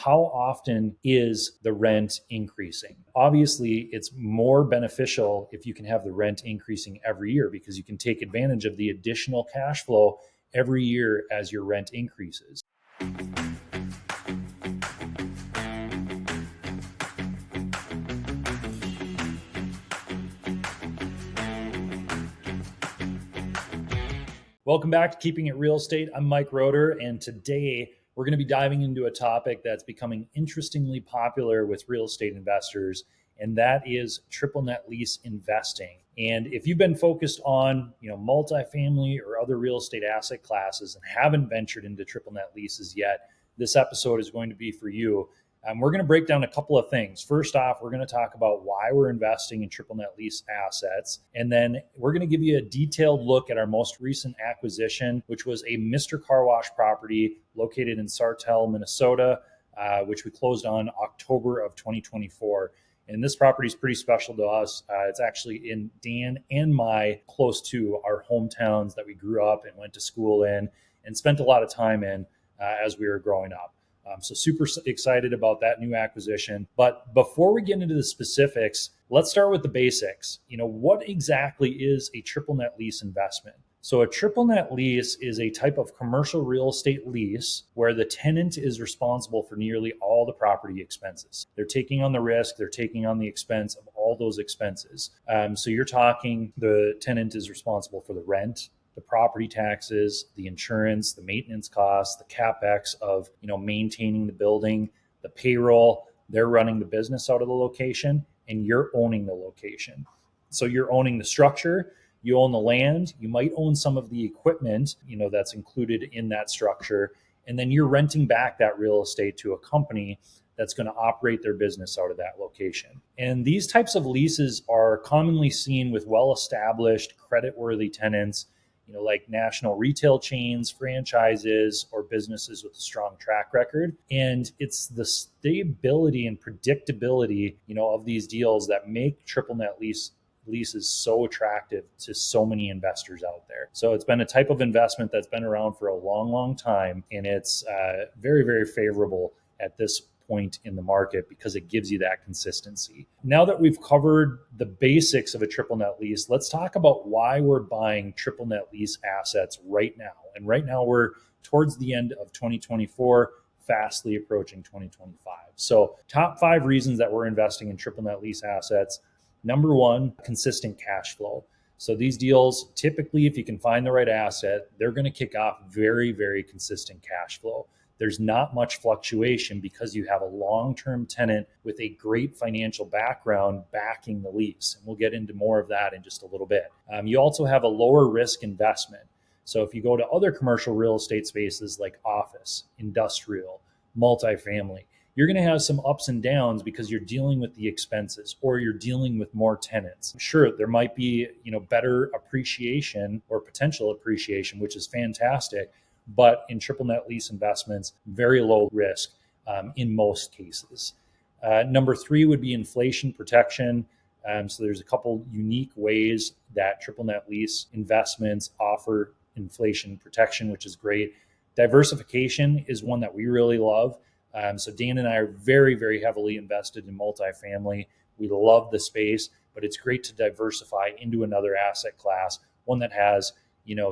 how often is the rent increasing? Obviously, it's more beneficial if you can have the rent increasing every year because you can take advantage of the additional cash flow every year as your rent increases. Welcome back to Keeping It Real Estate. I'm Mike Roeder, and today we're going to be diving into a topic that's becoming interestingly popular with real estate investors, and that is triple net lease investing. And if you've been focused on, multifamily or other real estate asset classes and haven't ventured into triple net leases yet, this episode is going to be for you. We're going to break down a couple of things. First off, we're going to talk about why we're investing in triple net lease assets. And then we're going to give you a detailed look at our most recent acquisition, which was a Mr. Car Wash property located in Sartell, Minnesota, which we closed on October of 2024. And this property is pretty special to us. It's actually in Dan and my close to our hometowns that we grew up and went to school in and spent a lot of time in as we were growing up. So super excited about that new acquisition. But before we get into the specifics, let's start with the basics. What exactly is a triple net lease investment? So a triple net lease is a type of commercial real estate lease where the tenant is responsible for nearly all the property expenses. They're taking on the risk, they're taking on the expense of all those expenses. So you're talking the tenant is responsible for the rent, the property taxes, the insurance, the maintenance costs, the CapEx of, maintaining the building, the payroll. They're running the business out of the location and you're owning the location. So you're owning the structure, you own the land, you might own some of the equipment, that's included in that structure. And then you're renting back that real estate to a company that's going to operate their business out of that location. And these types of leases are commonly seen with well-established, credit-worthy tenants, like national retail chains, franchises, or businesses with a strong track record. And it's the stability and predictability, of these deals that make triple net leases so attractive to so many investors out there. So it's been a type of investment that's been around for a long, long time. And it's very, very favorable at this point in the market because it gives you that consistency. Now that we've covered the basics of a triple net lease, let's talk about why we're buying triple net lease assets right now. And right now we're towards the end of 2024, fastly approaching 2025. So top 5 reasons that we're investing in triple net lease assets. Number 1, consistent cash flow. So these deals, typically, if you can find the right asset, they're going to kick off very, very consistent cash flow. There's not much fluctuation because you have a long-term tenant with a great financial background backing the lease. And we'll get into more of that in just a little bit. You also have a lower risk investment. So if you go to other commercial real estate spaces like office, industrial, multifamily, you're going to have some ups and downs because you're dealing with the expenses or you're dealing with more tenants. Sure, there might be, better appreciation or potential appreciation, which is fantastic. But in triple net lease investments, very low risk in most cases. Number 3 would be inflation protection. So there's a couple unique ways that triple net lease investments offer inflation protection, which is great. Diversification is one that we really love. So Dan and I are very, very heavily invested in multifamily. We love the space, but it's great to diversify into another asset class, one that has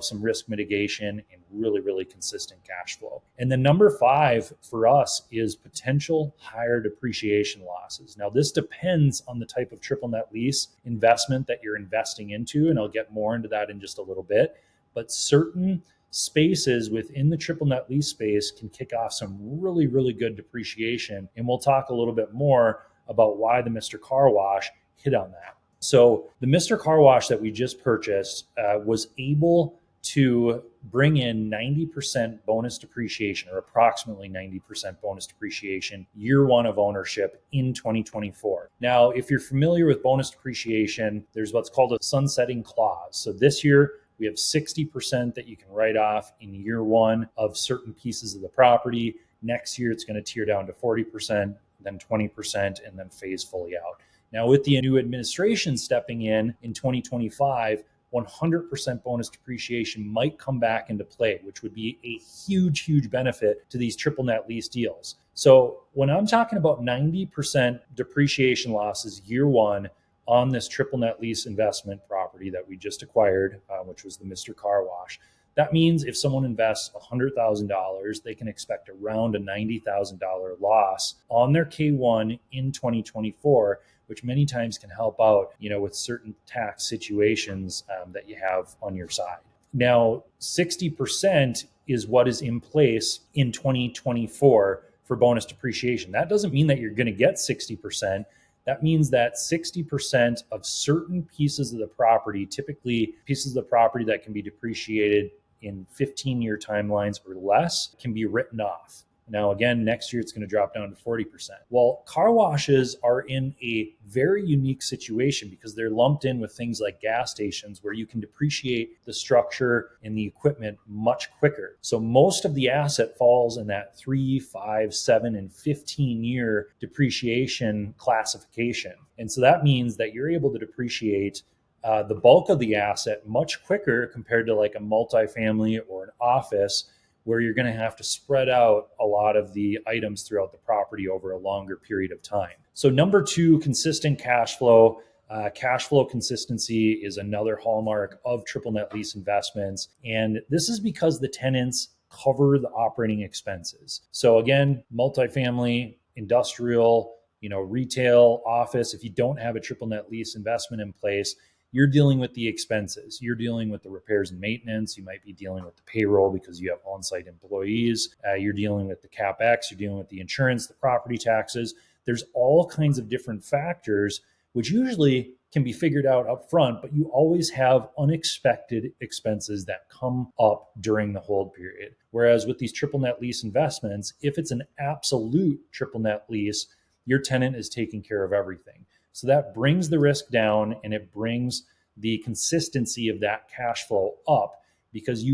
some risk mitigation and really, really consistent cash flow. And then number 5 for us is potential higher depreciation losses. Now, this depends on the type of triple net lease investment that you're investing into, and I'll get more into that in just a little bit. But certain spaces within the triple net lease space can kick off some really, really good depreciation. And we'll talk a little bit more about why the Mr. Car Wash hit on that. So the Mr. Car Wash that we just purchased was able to bring in 90% bonus depreciation, or approximately 90% bonus depreciation year 1 of ownership in 2024. Now, if you're familiar with bonus depreciation, there's what's called a sunsetting clause. So this year we have 60% that you can write off in year 1 of certain pieces of the property. Next year it's going to tier down to 40%, then 20%, and then phase fully out. Now, with the new administration stepping in 2025, 100% bonus depreciation might come back into play, which would be a huge, huge benefit to these triple net lease deals. So when I'm talking about 90% depreciation losses year one on this triple net lease investment property that we just acquired, which was the Mr. Car Wash, that means if someone invests $100,000, they can expect around a $90,000 loss on their K1 in 2024, which many times can help out, with certain tax situations that you have on your side. Now, 60% is what is in place in 2024 for bonus depreciation. That doesn't mean that you're going to get 60%. That means that 60% of certain pieces of the property, typically pieces of the property that can be depreciated in 15-year timelines or less, can be written off. Now, again, next year it's going to drop down to 40%. Well, car washes are in a very unique situation because they're lumped in with things like gas stations where you can depreciate the structure and the equipment much quicker. So most of the asset falls in that 3, 5, 7, and 15-year depreciation classification. And so that means that you're able to depreciate the bulk of the asset much quicker compared to like a multifamily or an office, where you're going to have to spread out a lot of the items throughout the property over a longer period of time. So number 2, consistent cash flow. Cash flow consistency is another hallmark of triple net lease investments. And this is because the tenants cover the operating expenses. So again, multifamily, industrial, retail, office, if you don't have a triple net lease investment in place, you're dealing with the expenses. You're dealing with the repairs and maintenance. You might be dealing with the payroll because you have on-site employees. You're dealing with the CapEx. You're dealing with the insurance, the property taxes. There's all kinds of different factors, which usually can be figured out up front, but you always have unexpected expenses that come up during the hold period. Whereas with these triple net lease investments, if it's an absolute triple net lease, your tenant is taking care of everything. So that brings the risk down and it brings the consistency of that cash flow up because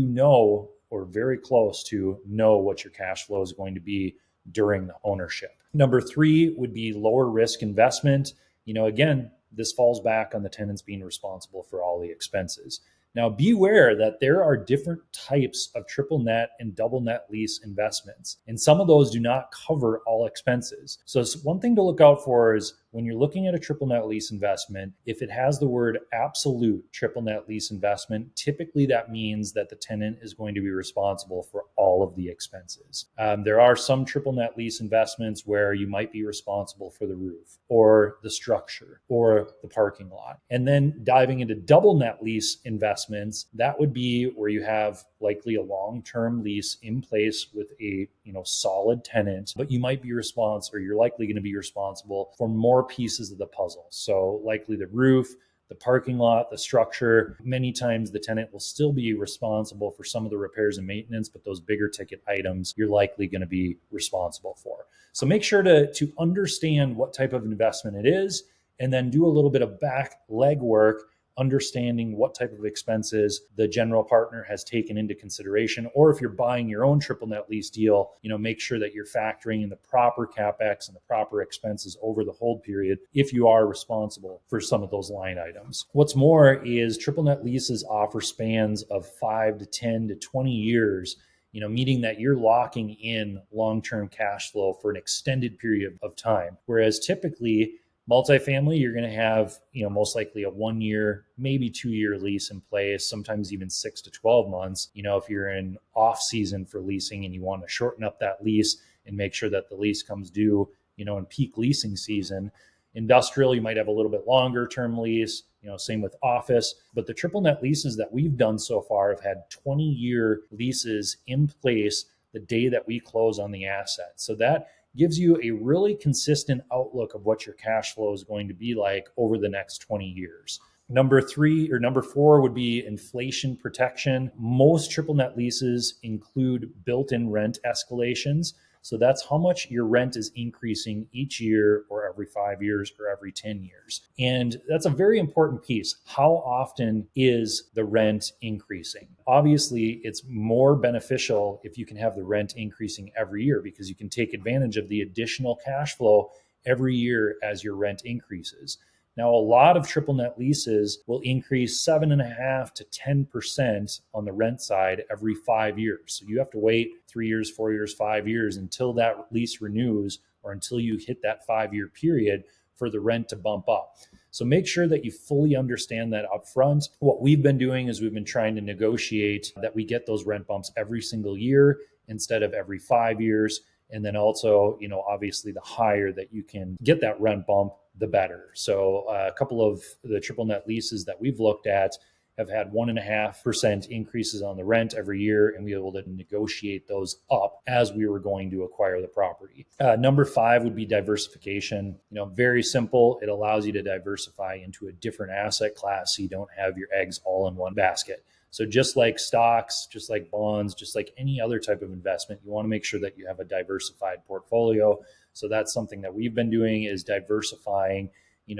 or very close to know what your cash flow is going to be during the ownership. Number 3 would be lower risk investment. Again, this falls back on the tenants being responsible for all the expenses. Now, beware that there are different types of triple net and double net lease investments, and some of those do not cover all expenses. So one thing to look out for is when you're looking at a triple net lease investment, if it has the word absolute triple net lease investment, typically that means that the tenant is going to be responsible for all of the expenses. There are some triple net lease investments where you might be responsible for the roof or the structure or the parking lot. And then diving into double net lease investments, that would be where you have likely a long-term lease in place with a solid tenant, but you might be responsible, or you're likely going to be responsible for more pieces of the puzzle. So likely the roof, the parking lot, the structure. Many times the tenant will still be responsible for some of the repairs and maintenance, but those bigger ticket items you're likely going to be responsible for. So make sure to understand what type of investment it is, and then do a little bit of back leg work, understanding what type of expenses the general partner has taken into consideration. Or if you're buying your own triple net lease deal, make sure that you're factoring in the proper CapEx and the proper expenses over the hold period if you are responsible for some of those line items. What's more is triple net leases offer spans of 5 to 10 to 20 years, meaning that you're locking in long-term cash flow for an extended period of time. Whereas typically multifamily, you're going to have, most likely a 1 year, maybe 2 year lease in place, sometimes even 6 to 12 months. If you're in off season for leasing and you want to shorten up that lease and make sure that the lease comes due, in peak leasing season. Industrial, you might have a little bit longer term lease, same with office. But the triple net leases that we've done so far have had 20-year leases in place the day that we close on the asset. So that gives you a really consistent outlook of what your cash flow is going to be like over the next 20 years. Number 4 would be inflation protection. Most triple net leases include built-in rent escalations. So that's how much your rent is increasing each year or every 5 years or every 10 years. And that's a very important piece. How often is the rent increasing? Obviously, it's more beneficial if you can have the rent increasing every year because you can take advantage of the additional cash flow every year as your rent increases. Now, a lot of triple net leases will increase 7.5 to 10% on the rent side every 5 years. So you have to wait 3 years, 4 years, 5 years until that lease renews or until you hit that 5-year period for the rent to bump up. So make sure that you fully understand that up front. What we've been doing is we've been trying to negotiate that we get those rent bumps every single year instead of every 5 years. And then also, obviously the higher that you can get that rent bump, the better. So a couple of the triple net leases that we've looked at have had 1.5% increases on the rent every year, and we were able to negotiate those up as we were going to acquire the property. Number 5 would be diversification. Very simple. It allows you to diversify into a different asset class so you don't have your eggs all in one basket. So just like stocks, just like bonds, just like any other type of investment, you want to make sure that you have a diversified portfolio. So that's something that we've been doing, is diversifying,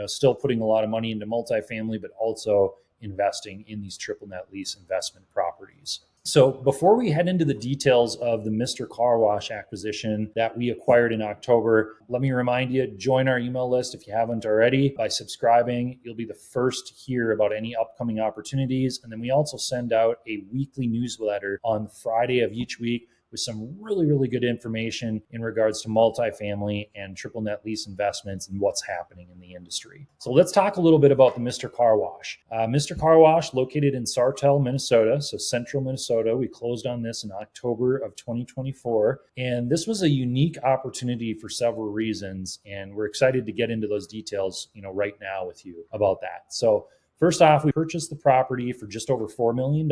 still putting a lot of money into multifamily, but also investing in these triple net lease investment properties. So before we head into the details of the Mr. Car Wash acquisition that we acquired in October, let me remind you, join our email list if you haven't already. By subscribing, you'll be the first to hear about any upcoming opportunities. And then we also send out a weekly newsletter on Friday of each week with some really, really good information in regards to multifamily and triple net lease investments and what's happening in the industry. So let's talk a little bit about the Mr. Car Wash. Mr. Car Wash, located in Sartell, Minnesota, so central Minnesota. We closed on this in October of 2024. And this was a unique opportunity for several reasons. And we're excited to get into those details, right now with you about that. So first off, we purchased the property for just over $4 million.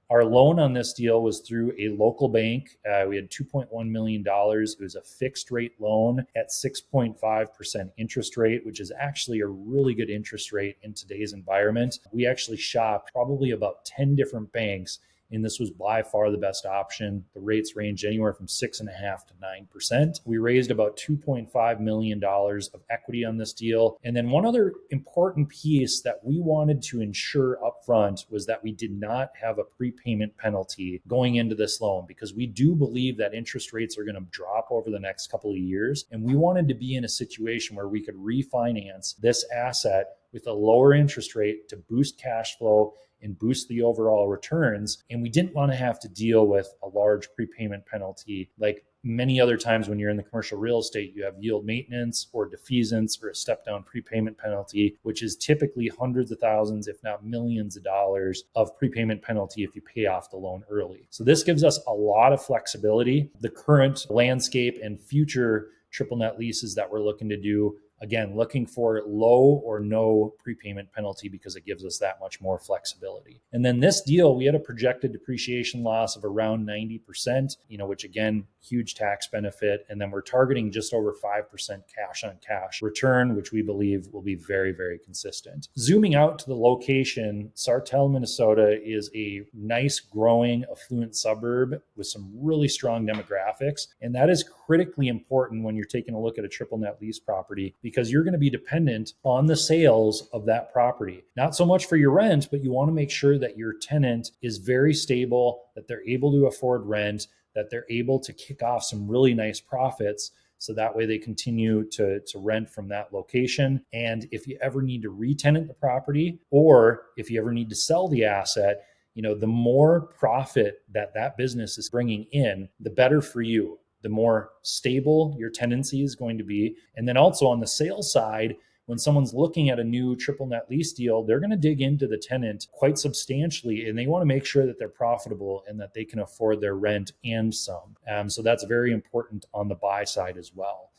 Our loan on this deal was through a local bank. We had $2.1 million. It was a fixed rate loan at 6.5% interest rate, which is actually a really good interest rate in today's environment. We actually shopped probably about 10 different banks, and this was by far the best option. The rates ranged anywhere from 6.5 to 9%. We raised about $2.5 million of equity on this deal. And then one other important piece that we wanted to ensure upfront was that we did not have a prepayment penalty going into this loan, because we do believe that interest rates are going to drop over the next couple of years. And we wanted to be in a situation where we could refinance this asset with a lower interest rate to boost cash flow and boost the overall returns. And we didn't want to have to deal with a large prepayment penalty like many other times when you're in the commercial real estate. You have yield maintenance or defeasance or a step down prepayment penalty, which is typically hundreds of thousands, if not millions of dollars of prepayment penalty if you pay off the loan early. So this gives us a lot of flexibility. The current landscape and future triple net leases that we're looking to do, again, looking for low or no prepayment penalty because it gives us that much more flexibility. And then this deal, we had a projected depreciation loss of around 90%, which again, huge tax benefit. And then we're targeting just over 5% cash on cash return, which we believe will be very, very consistent. Zooming out to the location, Sartell, Minnesota is a nice, growing, affluent suburb with some really strong demographics. And that is critically important when you're taking a look at a triple net lease property, because you're going to be dependent on the sales of that property. Not so much for your rent, but you want to make sure that your tenant is very stable, that they're able to afford rent, that they're able to kick off some really nice profits. So that way they continue to rent from that location. And if you ever need to re-tenant the property, or if you ever need to sell the asset, the more profit that business is bringing in, the better for you. The more stable your tenancy is going to be. And then also on the sales side, when someone's looking at a new triple net lease deal, they're going to dig into the tenant quite substantially, and they want to make sure that they're profitable and that they can afford their rent and some. So that's very important on the buy side as well.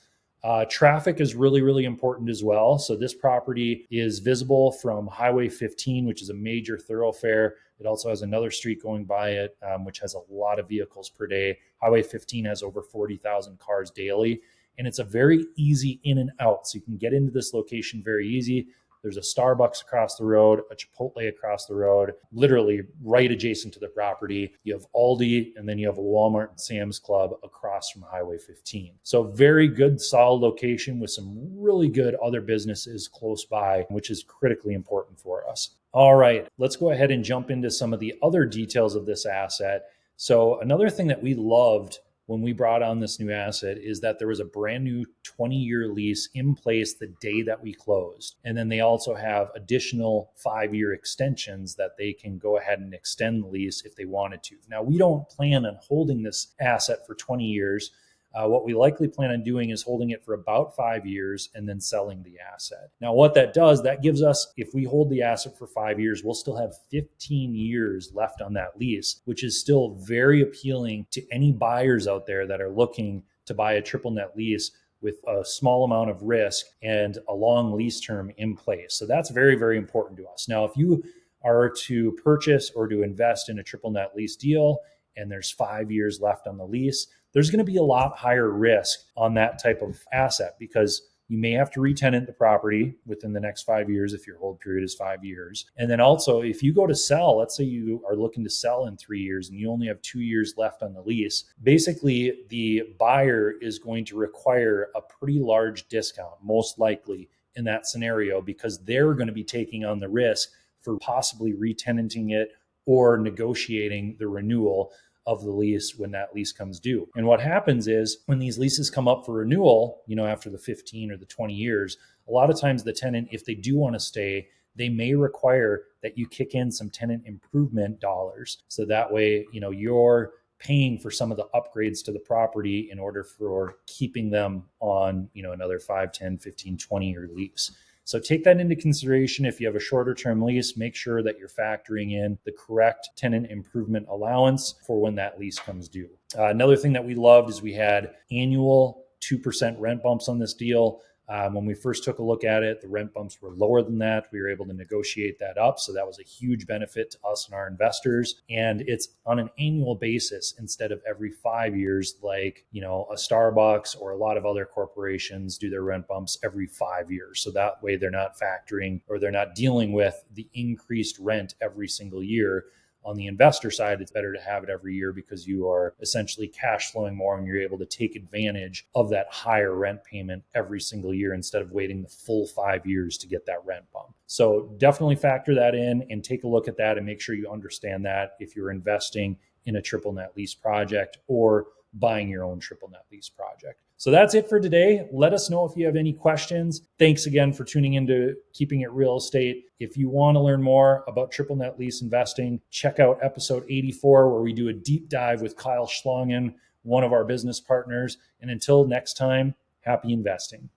Traffic is really, really important as well. So this property is visible from Highway 15, which is a major thoroughfare. It also has another street going by it, which has a lot of vehicles per day. Highway 15 has over 40,000 cars daily, and it's a very easy in and out. So you can get into this location very easy. There's a Starbucks across the road, a Chipotle across the road, literally right adjacent to the property. You have Aldi, and then you have a Walmart and Sam's Club across from Highway 15. So very good, solid location with some really good other businesses close by, which is critically important for us. All right, let's go ahead and jump into some of the other details of this asset. So another thing that we loved when we brought on this new asset is that there was a brand new 20-year lease in place the day that we closed. And then they also have additional 5-year extensions that they can go ahead and extend the lease if they wanted to. Now, we don't plan on holding this asset for 20 years. What we likely plan on doing is holding it for about 5 years and then selling the asset. Now, what that does, that gives us, if we hold the asset for 5 years, we'll still have 15 years left on that lease, which is still very appealing to any buyers out there that are looking to buy a triple net lease with a small amount of risk and a long lease term in place. So that's very, very important to us. Now, if you are to purchase or to invest in a triple net lease deal and there's 5 years left on the lease, there's going to be a lot higher risk on that type of asset because you may have to re-tenant the property within the next 5 years if your hold period is 5 years. And then also, if you go to sell, let's say you are looking to sell in 3 years and you only have 2 years left on the lease, basically the buyer is going to require a pretty large discount, most likely in that scenario, because they're going to be taking on the risk for possibly re-tenanting it or negotiating the renewal of the lease when that lease comes due. And what happens is when these leases come up for renewal, after the 15 or the 20 years, a lot of times the tenant, if they do want to stay, they may require that you kick in some tenant improvement dollars. So that way, you're paying for some of the upgrades to the property in order for keeping them on, another 5, 10, 15, 20-year lease. So take that into consideration. If you have a shorter term lease, make sure that you're factoring in the correct tenant improvement allowance for when that lease comes due. Another thing that we loved is we had annual 2% rent bumps on this deal. When we first took a look at it, the rent bumps were lower than that. We were able to negotiate that up. So that was a huge benefit to us and our investors. And it's on an annual basis instead of every 5 years, like, a Starbucks or a lot of other corporations do their rent bumps every 5 years. So that way they're not factoring or they're not dealing with the increased rent every single year. On the investor side, it's better to have it every year because you are essentially cash flowing more and you're able to take advantage of that higher rent payment every single year instead of waiting the full 5 years to get that rent bump. So definitely factor that in and take a look at that and make sure you understand that if you're investing in a triple net lease project or buying your own triple net lease project. So that's it for today. Let us know if you have any questions. Thanks again for tuning into Keeping It Real Estate. If you want to learn more about triple net lease investing, check out episode 84, where we do a deep dive with Kyle Schlongen, one of our business partners. And until next time, happy investing.